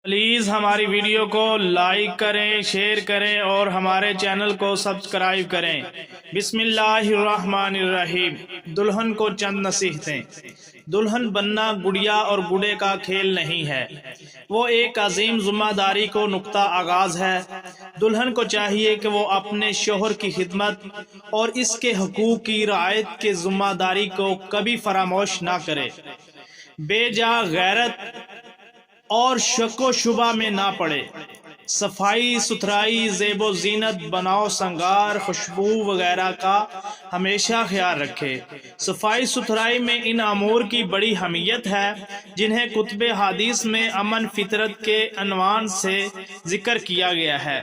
Please ہماری video کو like کریں، شیئر کریں اور ہمارے چینل کو سبسکرائب کریں۔ بسم اللہ الرحمن الرحیم۔ دلہن کو چند نصیحتیں۔ دلہن بننا گڑیا اور گڑے کا کھیل نہیں ہے، وہ ایک عظیم ذمہ داری کو نقطہ آغاز ہے۔ دلہن کو چاہیے کہ وہ اپنے شوہر کی خدمت اور اس کے حقوق کی رعایت کی ذمہ داری کو کبھی فراموش نہ کرے، بے جا غیرت اور شک و شبہ میں نہ پڑے۔ صفائی ستھرائی، زیب و زینت، بناؤ سنگار، خوشبو وغیرہ کا ہمیشہ خیال رکھے۔ صفائی ستھرائی میں ان امور کی بڑی اہمیت ہے جنہیں کتب حدیث میں امن فطرت کے عنوان سے ذکر کیا گیا ہے۔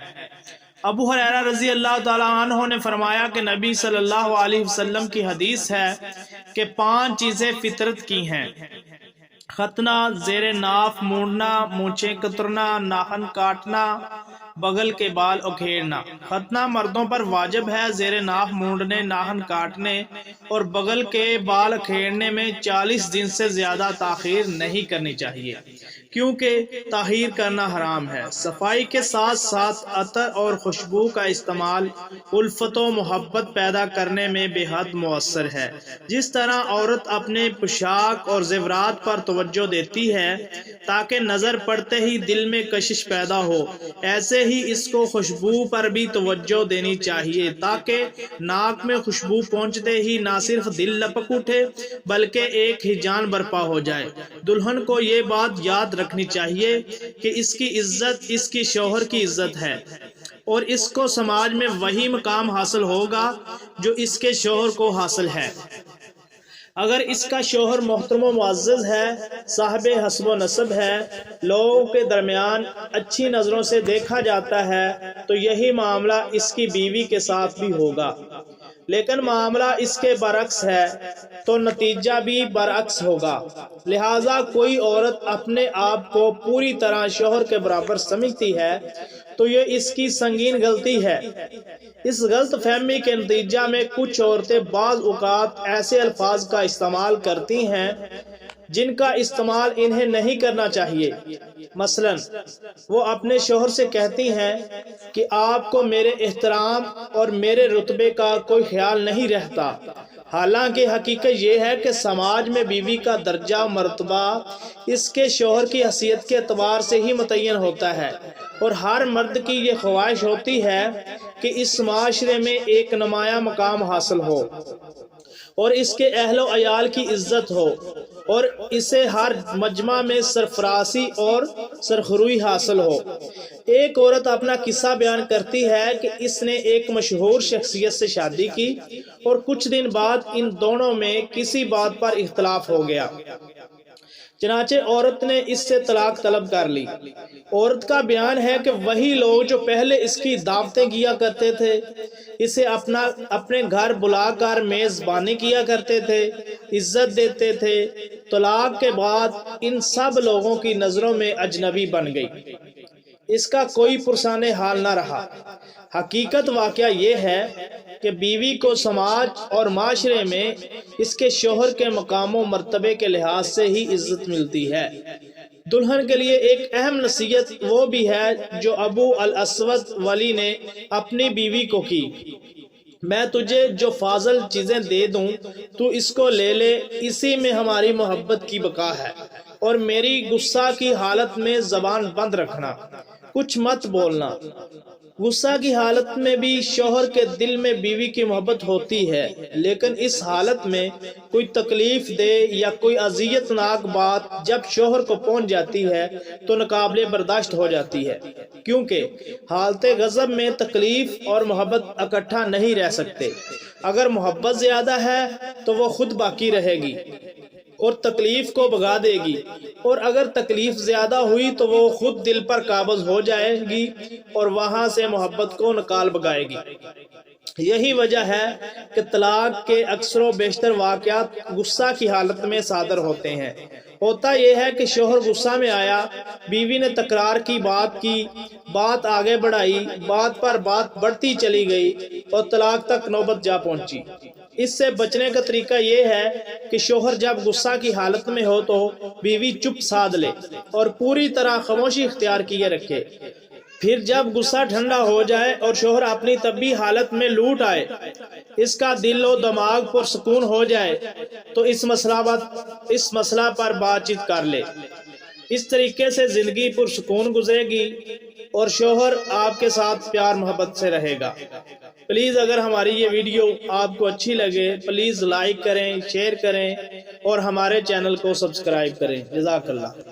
ابو ہریرہ رضی اللہ تعالیٰ عنہ نے فرمایا کہ نبی صلی اللہ علیہ وسلم کی حدیث ہے کہ 5 چیزیں فطرت کی ہیں: ختنہ، زیر ناف مونڈنا، مونچھیں کترنا، ناخن کاٹنا، بغل کے بال اکھیڑنا۔ ختنہ مردوں پر واجب ہے۔ زیر ناف مونڈنے، ناخن کاٹنے اور بغل کے بال اکھیڑنے میں 40 دن سے زیادہ تاخیر نہیں کرنی چاہیے، کیونکہ تاخیر کرنا حرام ہے۔ صفائی کے ساتھ ساتھ عطر اور خوشبو کا استعمال الفت و محبت پیدا کرنے میں بے حد مؤثر ہے۔ جس طرح عورت اپنے پوشاک اور زیورات پر توجہ دیتی ہے تاکہ نظر پڑتے ہی دل میں کشش پیدا ہو، ایسے ہی اس کو خوشبو پر بھی توجہ دینی چاہیے تاکہ ناک میں خوشبو پہنچتے ہی نہ صرف دل لپک اٹھے بلکہ ایک ہیجان برپا ہو جائے۔ دلہن کو یہ بات یاد رکھنی چاہیے کہ اس کی عزت اس کی شوہر کی عزت ہے اور اس کو سماج میں وہی مقام حاصل ہوگا جو اس کے شوہر کو حاصل ہے۔ اگر اس کا شوہر محترم و معزز ہے، صاحب حسب و نسب ہے، لوگوں کے درمیان اچھی نظروں سے دیکھا جاتا ہے، تو یہی معاملہ اس کی بیوی کے ساتھ بھی ہوگا۔ لیکن معاملہ اس کے برعکس ہے تو نتیجہ بھی برعکس ہوگا۔ لہٰذا کوئی عورت اپنے آپ کو پوری طرح شوہر کے برابر سمجھتی ہے تو یہ اس کی سنگین غلطی ہے۔ اس غلط فہمی کے نتیجہ میں کچھ عورتیں بعض اوقات ایسے الفاظ کا استعمال کرتی ہیں جن کا استعمال انہیں نہیں کرنا چاہیے۔ مثلا وہ اپنے شوہر سے کہتی ہیں کہ آپ کو میرے احترام اور میرے رتبے کا کوئی خیال نہیں رہتا، حالانکہ حقیقت یہ ہے کہ سماج میں بیوی کا درجہ و مرتبہ اس کے شوہر کی حیثیت کے اعتبار سے ہی متعین ہوتا ہے، اور ہر مرد کی یہ خواہش ہوتی ہے کہ اس معاشرے میں ایک نمایاں مقام حاصل ہو اور اس کے اہل و عیال کی عزت ہو اور اسے ہر مجمع میں سرفرازی اور سرخروئی حاصل ہو۔ ایک عورت اپنا قصہ بیان کرتی ہے کہ اس نے ایک مشہور شخصیت سے شادی کی اور کچھ دن بعد ان دونوں میں کسی بات پر اختلاف ہو گیا، چنانچہ عورت نے اس سے طلاق طلب کر لی۔ عورت کا بیان ہے کہ وہی لوگ جو پہلے اس کی دعوتیں کیا کرتے تھے، اسے اپنے گھر بلا کر میزبانی کیا کرتے تھے، عزت دیتے تھے، طلاق کے بعد ان سب لوگوں کی نظروں میں اجنبی بن گئی، اس کا کوئی پرسان حال نہ رہا۔ حقیقت واقعہ یہ ہے کہ بیوی کو سماج اور معاشرے میں اس کے شوہر کے مقام و مرتبے کے لحاظ سے ہی عزت ملتی ہے۔ دلہن کے لیے ایک اہم نصیحت وہ بھی ہے جو ابو الاسود ولی نے اپنی بیوی کو کی: میں تجھے جو فاضل چیزیں دے دوں تو اس کو لے لے، اسی میں ہماری محبت کی بقا ہے، اور میری غصہ کی حالت میں زبان بند رکھنا، کچھ مت بولنا۔ غصہ کی حالت میں بھی شوہر کے دل میں بیوی کی محبت ہوتی ہے، لیکن اس حالت میں کوئی تکلیف دے یا کوئی اذیت ناک بات جب شوہر کو پہنچ جاتی ہے تو ناقابل برداشت ہو جاتی ہے، کیونکہ حالت غضب میں تکلیف اور محبت اکٹھا نہیں رہ سکتے۔ اگر محبت زیادہ ہے تو وہ خود باقی رہے گی اور تکلیف کو بھگا دے گی، اور اگر تکلیف زیادہ ہوئی تو وہ خود دل پر قابض ہو جائے گی اور وہاں سے محبت کو نکال بھگائے گی۔ یہی وجہ ہے کہ طلاق کے اکثر و بیشتر واقعات غصہ کی حالت میں صادر ہوتے ہیں۔ ہوتا یہ ہے کہ شوہر غصہ میں آیا، بیوی نے تکرار کی، بات آگے بڑھائی، بات پر بات بڑھتی چلی گئی اور طلاق تک نوبت جا پہنچی۔ اس سے بچنے کا طریقہ یہ ہے کہ شوہر جب غصہ کی حالت میں ہو تو بیوی چپ سادھ لے اور پوری طرح خاموشی اختیار کیے رکھے۔ پھر جب غصہ ٹھنڈا ہو جائے اور شوہر اپنی طبیعی حالت میں لوٹ آئے، اس کا دل و دماغ پرسکون ہو جائے تو اس مسئلہ پر بات چیت کر لے۔ اس طریقے سے زندگی پرسکون گزرے گی اور شوہر آپ کے ساتھ پیار محبت سے رہے گا۔ پلیز اگر ہماری یہ ویڈیو آپ کو اچھی لگے پلیز لائک کریں، شیئر کریں اور ہمارے چینل کو سبسکرائب کریں۔ جزاک اللہ۔